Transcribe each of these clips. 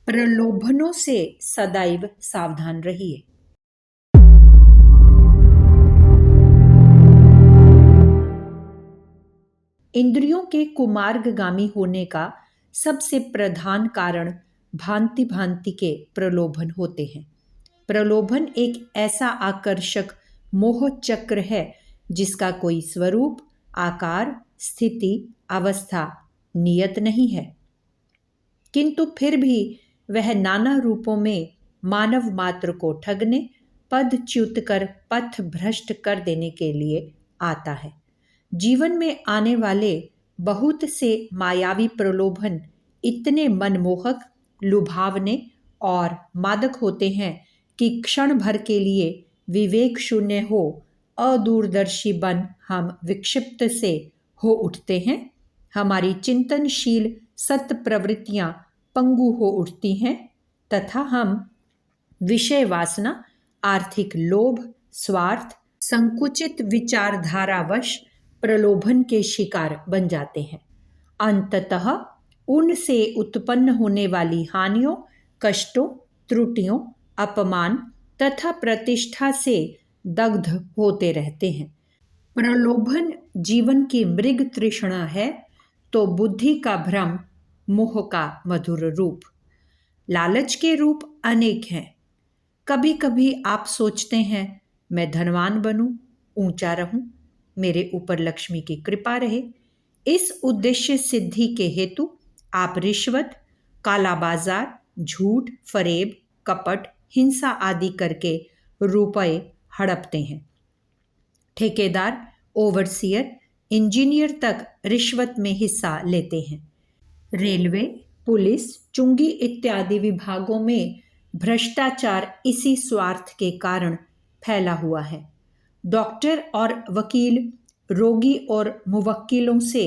प्रलोभनों से सदैव सावधान रहिए। इंद्रियों के कुमार्गगामी होने का सबसे प्रधान कारण भांति भांति के प्रलोभन होते हैं। प्रलोभन एक ऐसा आकर्षक मोह चक्र है जिसका कोई स्वरूप, आकार, स्थिति, अवस्था नियत नहीं है, किंतु फिर भी वह नाना रूपों में मानव मात्र को ठगने, पदच्युत कर पथ भ्रष्ट कर देने के लिए आता है। जीवन में आने वाले बहुत से मायावी प्रलोभन इतने मनमोहक, लुभावने और मादक होते हैं कि क्षण भर के लिए विवेक शून्य हो, अदूरदर्शी बन हम विक्षिप्त से हो उठते हैं। हमारी चिंतनशील सत प्रवृत्तियां पंगु हो उठती हैं तथा हम विषय वासना, आर्थिक लोभ, स्वार्थ, संकुचित विचारधारावश प्रलोभन के शिकार बन जाते हैं। अंततः उनसे उत्पन्न होने वाली हानियों, कष्टों, त्रुटियों, अपमान तथा प्रतिष्ठा से दग्ध होते रहते हैं। प्रलोभन जीवन की मृग तृष्णा है तो बुद्धि का भ्रम मोह का मधुर रूप। लालच के रूप अनेक हैं। कभी कभी आप सोचते हैं मैं धनवान बनूं, ऊंचा रहूं, मेरे ऊपर लक्ष्मी की कृपा रहे। इस उद्देश्य सिद्धि के हेतु आप रिश्वत, काला बाजार, झूठ, फरेब, कपट, हिंसा आदि करके रुपए हड़पते हैं। ठेकेदार, ओवरसियर, इंजीनियर तक रिश्वत में हिस्सा लेते हैं। रेलवे, पुलिस, चुंगी इत्यादि विभागों में भ्रष्टाचार इसी स्वार्थ के कारण फैला हुआ है। डॉक्टर और वकील रोगी और मुवक्किलों से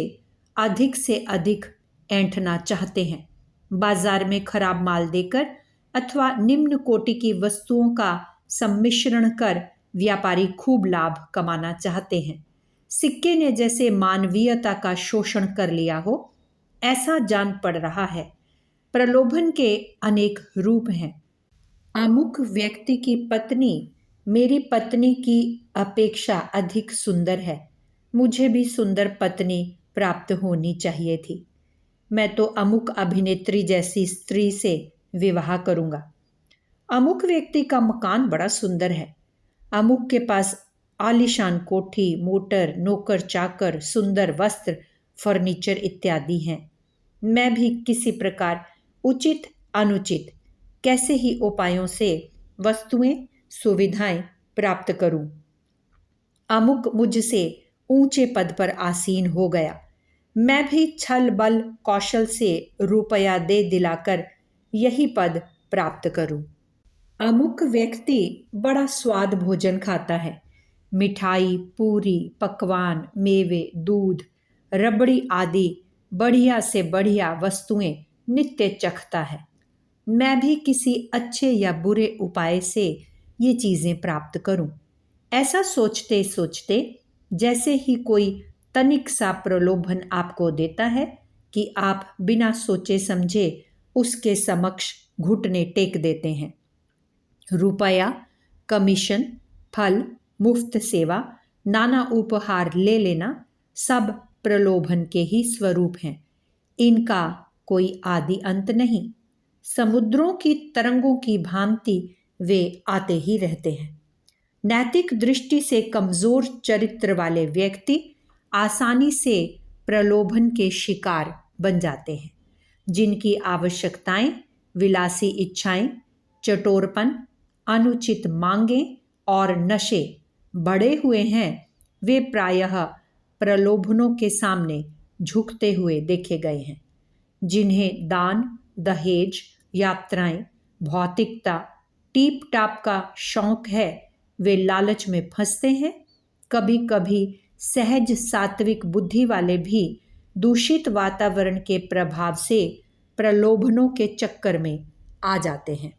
अधिक ऐंठना चाहते हैं। बाजार में खराब माल देकर अथवा निम्न कोटि की वस्तुओं का सम्मिश्रण कर व्यापारी खूब लाभ कमाना चाहते हैं। सिक्के ने जैसे मानवीयता का शोषण कर लिया हो, ऐसा जान पड़ रहा है। प्रलोभन के अनेक रूप हैं। अमुक व्यक्ति की पत्नी मेरी पत्नी की अपेक्षा अधिक सुंदर है, मुझे भी सुंदर पत्नी प्राप्त होनी चाहिए थी। मैं तो अमुक अभिनेत्री जैसी स्त्री से विवाह करूंगा। अमुक व्यक्ति का मकान बड़ा सुंदर है, अमुक के पास आलीशान कोठी, मोटर, नौकर चाकर, सुंदर वस्त्र, फर्नीचर इत्यादि हैं। मैं भी किसी प्रकार उचित अनुचित कैसे ही उपायों से वस्तुएं, सुविधाएं प्राप्त करूं। अमुक मुझसे ऊंचे पद पर आसीन हो गया, मैं भी छल बल कौशल से रुपया दे दिलाकर यही पद प्राप्त करूं। अमुक व्यक्ति बड़ा स्वाद भोजन खाता है, मिठाई, पूरी, पकवान, मेवे, दूध, रबड़ी आदि बढ़िया से बढ़िया वस्तुएं नित्य चखता है। मैं भी किसी अच्छे या बुरे उपाय से ये चीजें प्राप्त करूं। ऐसा सोचते सोचते जैसे ही कोई तनिक सा प्रलोभन आपको देता है कि आप बिना सोचे समझे उसके समक्ष घुटने टेक देते हैं। रुपया, कमीशन, फल, मुफ्त सेवा, नाना उपहार ले लेना सब प्रलोभन के ही स्वरूप हैं। इनका कोई आदि अंत नहीं। समुद्रों की तरंगों की भांति वे आते ही रहते हैं। नैतिक दृष्टि से कमजोर चरित्र वाले व्यक्ति आसानी से प्रलोभन के शिकार बन जाते हैं। जिनकी आवश्यकताएं, विलासी इच्छाएं, चटोरपन, अनुचित मांगें और नशे बढ़े हुए हैं, वे प्रायः प्रलोभनों के सामने झुकते हुए देखे गए हैं। जिन्हें दान, दहेज, यात्राएं, भौतिकता, टीप टाप का शौक है, वे लालच में फंसते हैं। कभी कभी सहज सात्विक बुद्धि वाले भी दूषित वातावरण के प्रभाव से प्रलोभनों के चक्कर में आ जाते हैं।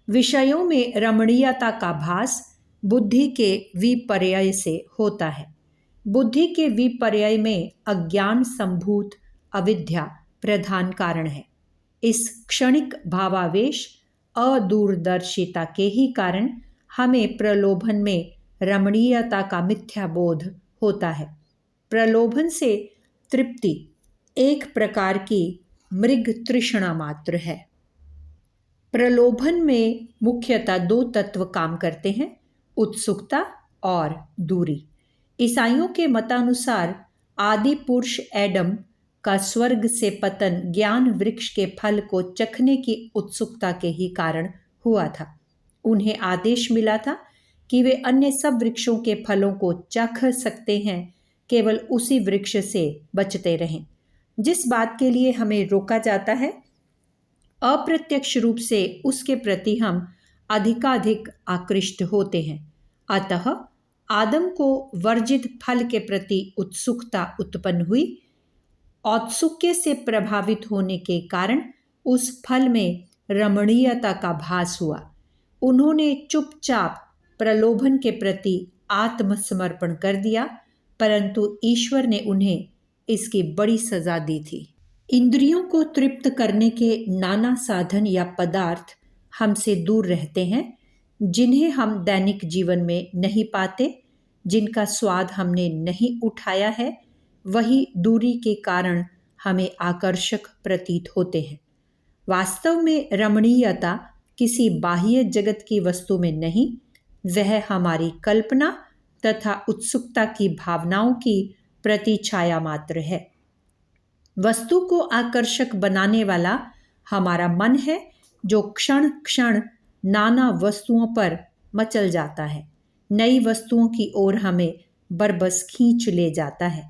विषयों में रमणीयता का भास बुद्धि के विपर्यय से होता है। बुद्धि के विपर्यय में अज्ञान संभूत अविद्या प्रधान कारण है। इस क्षणिक भावावेश, अदूरदर्शिता के ही कारण हमें प्रलोभन में रमणीयता का मिथ्या बोध होता है। प्रलोभन से तृप्ति एक प्रकार की मृग तृष्णा मात्र है। प्रलोभन में मुख्यतः दो तत्व काम करते हैं, उत्सुकता और दूरी। ईसाइयों के मतानुसार आदि पुरुष एडम का स्वर्ग से पतन ज्ञान वृक्ष के फल को चखने की उत्सुकता के ही कारण हुआ था। उन्हें आदेश मिला था कि वे अन्य सब वृक्षों के फलों को चख सकते हैं, केवल उसी वृक्ष से बचते रहें। जिस बात के लिए हमें रोका जाता है, अप्रत्यक्ष रूप से उसके प्रति हम अधिकाधिक आकृष्ट होते हैं। अतः आदम को वर्जित फल के प्रति उत्सुकता उत्पन्न हुई। औत्सुक्य से प्रभावित होने के कारण उस फल में रमणीयता का भास हुआ। उन्होंने चुपचाप प्रलोभन के प्रति आत्मसमर्पण कर दिया, परंतु ईश्वर ने उन्हें इसकी बड़ी सजा दी थी। इंद्रियों को तृप्त करने के नाना साधन या पदार्थ हमसे दूर रहते हैं, जिन्हें हम दैनिक जीवन में नहीं पाते, जिनका स्वाद हमने नहीं उठाया है, वही दूरी के कारण हमें आकर्षक प्रतीत होते हैं। वास्तव में रमणीयता किसी बाह्य जगत की वस्तु में नहीं, वह हमारी कल्पना तथा उत्सुकता की भावनाओं की प्रतिछाया मात्र है। वस्तु को आकर्षक बनाने वाला हमारा मन है, जो क्षण क्षण नाना वस्तुओं पर मचल जाता है, नई वस्तुओं की ओर हमें बरबस खींच ले जाता है।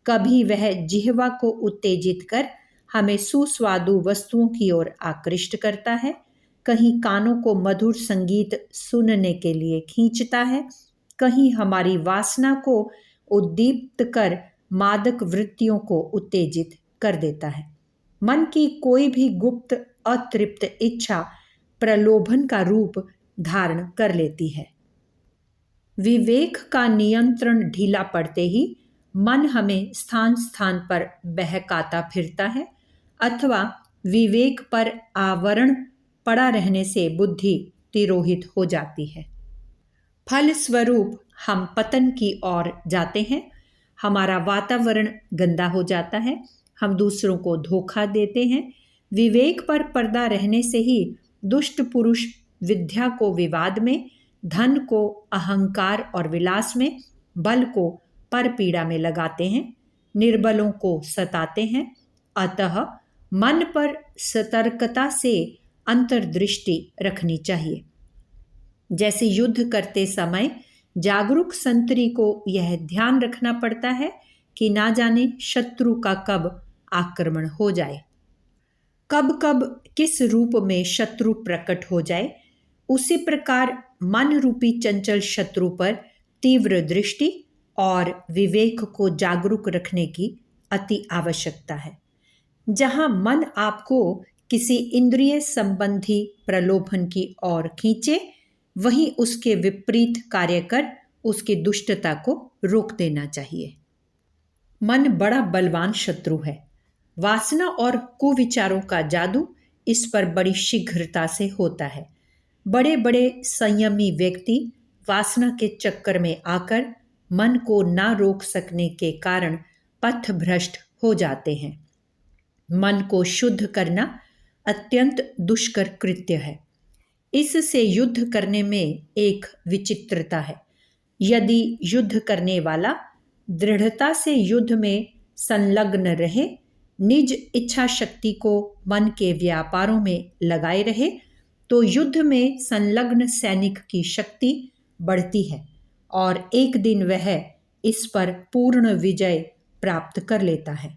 कभी वह जिह्वा को उत्तेजित कर हमें सुस्वादु वस्तुओं की ओर आकृष्ट करता है, कहीं कानों को मधुर संगीत सुनने के लिए खींचता है, कहीं हमारी वासना को उद्दीप्त कर मादक वृत्तियों को उत्तेजित कर देता है। मन की कोई भी गुप्त अतृप्त इच्छा प्रलोभन का रूप धारण कर लेती है। विवेक का नियंत्रण ढीला पड़ते ही मन हमें स्थान स्थान पर बहकाता फिरता है, अथवा विवेक पर आवरण पड़ा रहने से बुद्धि तिरोहित हो जाती है। फलस्वरूप हम पतन की ओर जाते हैं। हमारा वातावरण गंदा हो जाता है, हम दूसरों को धोखा देते हैं। विवेक पर पर्दा रहने से ही दुष्ट पुरुष विद्या को विवाद में, धन को अहंकार और विलास में, बल को परपीड़ा में लगाते हैं, निर्बलों को सताते हैं। अतः मन पर सतर्कता से अंतर्दृष्टि रखनी चाहिए। जैसे युद्ध करते समय जागरूक संतरी को यह ध्यान रखना पड़ता है कि ना जाने शत्रु का कब आक्रमण हो जाए, कब कब किस रूप में शत्रु प्रकट हो जाए। उसी प्रकार मन रूपी चंचल शत्रु पर तीव्र दृष्टि और विवेक को जागरूक रखने की अति आवश्यकता है। जहाँ मन आपको किसी इंद्रिय संबंधी प्रलोभन की ओर खींचे, वहीं उसके विपरीत कार्य कर उसकी दुष्टता को रोक देना चाहिए। मन बड़ा बलवान शत्रु है। वासना और कुविचारों का जादू इस पर बड़ी शीघ्रता से होता है। बड़े बड़े संयमी व्यक्ति वासना के चक्कर में आकर मन को ना रोक सकने के कारण पथ भ्रष्ट हो जाते हैं। मन को शुद्ध करना अत्यंत दुष्कर कृत्य है। इससे युद्ध करने में एक विचित्रता है। यदि युद्ध करने वाला दृढ़ता से युद्ध में संलग्न रहे, निज इच्छा शक्ति को मन के व्यापारों में लगाए रहे, तो युद्ध में संलग्न सैनिक की शक्ति बढ़ती है और एक दिन वह इस पर पूर्ण विजय प्राप्त कर लेता है।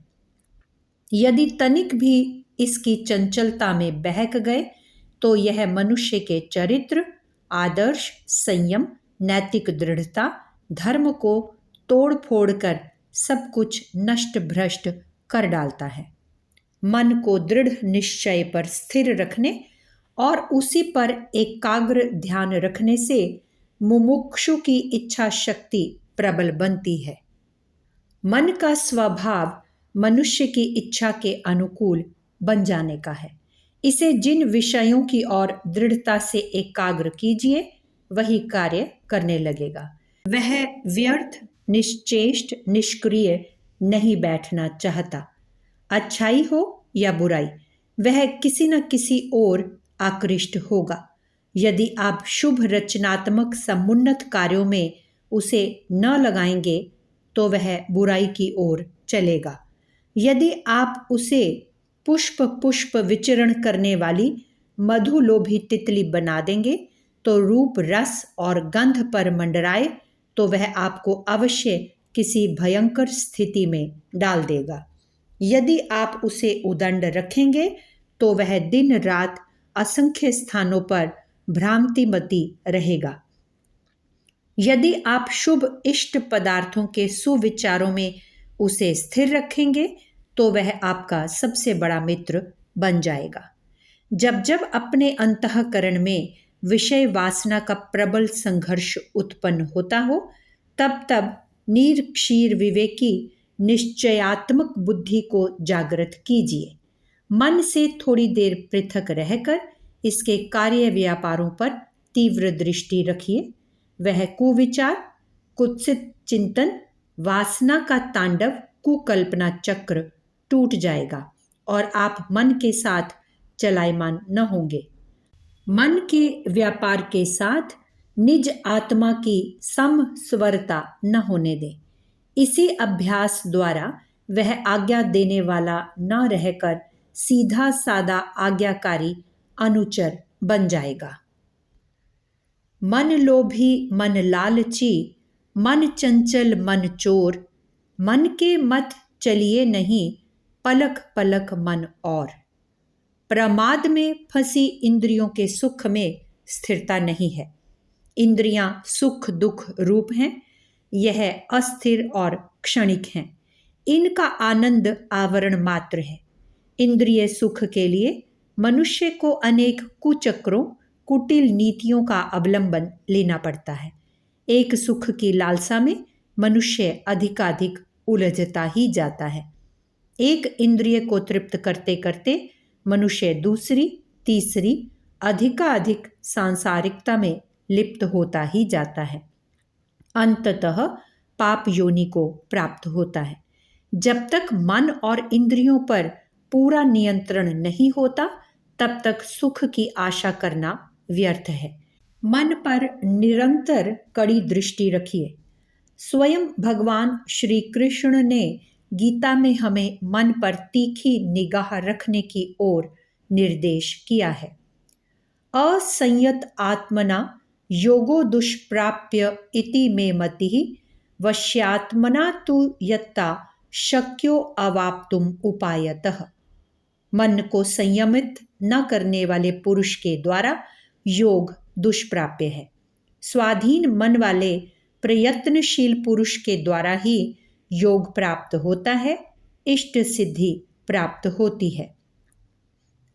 यदि तनिक भी इसकी चंचलता में बहक गए, तो यह मनुष्य के चरित्र, आदर्श, संयम, नैतिक दृढ़ता, धर्म को तोड़ फोड़ कर सब कुछ नष्ट भ्रष्ट कर डालता है। मन को दृढ़ निश्चय पर स्थिर रखने और उसी पर एकाग्र ध्यान रखने से मुमुक्षु की इच्छा शक्ति प्रबल बनती है। मन का स्वभाव मनुष्य की इच्छा के अनुकूल बन जाने का है। इसे जिन विषयों की ओर दृढ़ता से एकाग्र कीजिए वही कार्य करने लगेगा। वह व्यर्थ, निश्चेष्ट, निष्क्रिय नहीं बैठना चाहता। अच्छाई हो या बुराई, वह किसी न किसी ओर आकृष्ट होगा। यदि आप शुभ रचनात्मक समुन्नत कार्यों में उसे न लगाएंगे तो वह बुराई की ओर चलेगा। यदि आप उसे पुष्प पुष्प विचरण करने वाली मधुलोभी तितली बना देंगे तो रूप, रस और गंध पर मंडराए तो वह आपको अवश्य किसी भयंकर स्थिति में डाल देगा। यदि आप उसे उदंड रखेंगे तो वह दिन रात असंख्य स्थानों पर भ्रांतिमती रहेगा। यदि आप शुभ इष्ट पदार्थों के सुविचारों में उसे स्थिर रखेंगे तो वह आपका सबसे बड़ा मित्र बन जाएगा। जब जब अपने अंतःकरण में विषय वासना का प्रबल संघर्ष उत्पन्न होता हो तब तब निरक्षीर विवेकी निश्चयात्मक बुद्धि को जागृत कीजिए। मन से थोड़ी देर पृथक रहकर इसके कार्य व्यापारों पर तीव्र दृष्टि रखिए। वह कुविचार, कुत्सित चिंतन, वासना का तांडव, कुकल्पना चक्र टूट जाएगा और आप मन के साथ चलायमान न होंगे। मन के व्यापार के साथ निज आत्मा की समस्वरता न होने दें। इसी अभ्यास द्वारा वह आज्ञा देने वाला न रहकर सीधा सादा आज्ञाकारी अनुचर बन जाएगा। मन लोभी, मन लालची, मन चंचल, मन चोर, मन के मत चलिए नहीं, पलक पलक मन और। प्रमाद में फंसी इंद्रियों के सुख में स्थिरता नहीं है। इंद्रियां सुख दुख रूप हैं, यह अस्थिर और क्षणिक हैं। इनका आनंद आवरण मात्र है। इंद्रिय सुख के लिए मनुष्य को अनेक कुचक्रों, कुटिल नीतियों का अवलंबन लेना पड़ता है। एक सुख की लालसा में मनुष्य अधिकाधिक उलझता ही जाता है। एक इंद्रिय को तृप्त करते करते मनुष्य दूसरी, तीसरी, अधिकाधिक सांसारिकता में लिप्त होता ही जाता है। अंततः पाप योनि को प्राप्त होता है। जब तक मन और इंद्रियों पर पूरा नियंत्रण नहीं होता तब तक सुख की आशा करना व्यर्थ है। मन पर निरंतर कड़ी दृष्टि रखिए। स्वयं भगवान श्री कृष्ण ने गीता में हमें मन पर तीखी निगाह रखने की ओर निर्देश किया है। असंयत आत्मना योगो दुष्प्राप्य इति मे मतिः वश्यात्मना तु यत्ता शक्यो अवाप्तुम उपायतः। मन को संयमित न करने वाले पुरुष के द्वारा योग दुष्प्राप्य है। स्वाधीन मन वाले प्रयत्नशील पुरुष के द्वारा ही योग प्राप्त होता है, इष्ट सिद्धि प्राप्त होती है।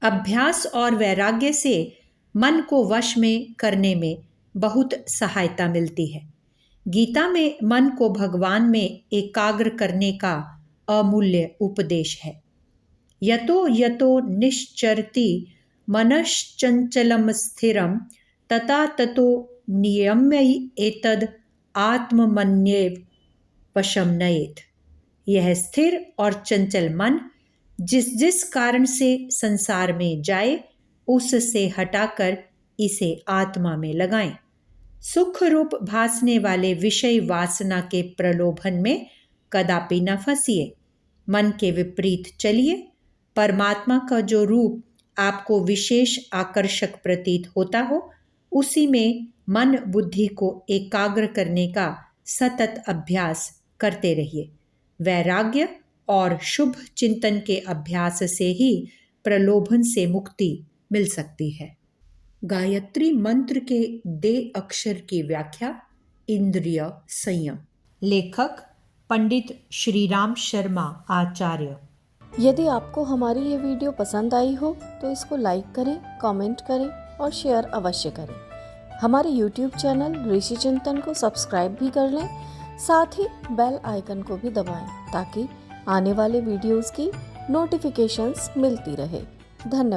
अभ्यास और वैराग्य से मन को वश में करने में बहुत सहायता मिलती है। गीता में मन को भगवान में एकाग्र करने का अमूल्य उपदेश है। यतो यतो निश्चरति मनश्चंचलम स्थिरम तथा ततो नियम्य एतद आत्ममन्येव वशम नयेत। यह स्थिर और चंचल मन जिस जिस कारण से संसार में जाए उससे हटाकर इसे आत्मा में लगाएं। सुख रूप भासने वाले विषय वासना के प्रलोभन में कदापि न फंसिए। मन के विपरीत चलिए। परमात्मा का जो रूप आपको विशेष आकर्षक प्रतीत होता हो उसी में मन बुद्धि को एकाग्र करने का सतत अभ्यास करते रहिए। वैराग्य और शुभ चिंतन के अभ्यास से ही प्रलोभन से मुक्ति मिल सकती है। गायत्री मंत्र के दे अक्षर की व्याख्या इंद्रिय संयम। लेखक पंडित श्रीराम शर्मा आचार्य। यदि आपको हमारी ये वीडियो पसंद आई हो तो इसको लाइक करें, कमेंट करें और शेयर अवश्य करें। हमारे YouTube चैनल ऋषि चिंतन को सब्सक्राइब भी कर लें, साथ ही बेल आइकन को भी दबाएं ताकि आने वाले वीडियोस की नोटिफिकेशंस मिलती रहे। धन्यवाद।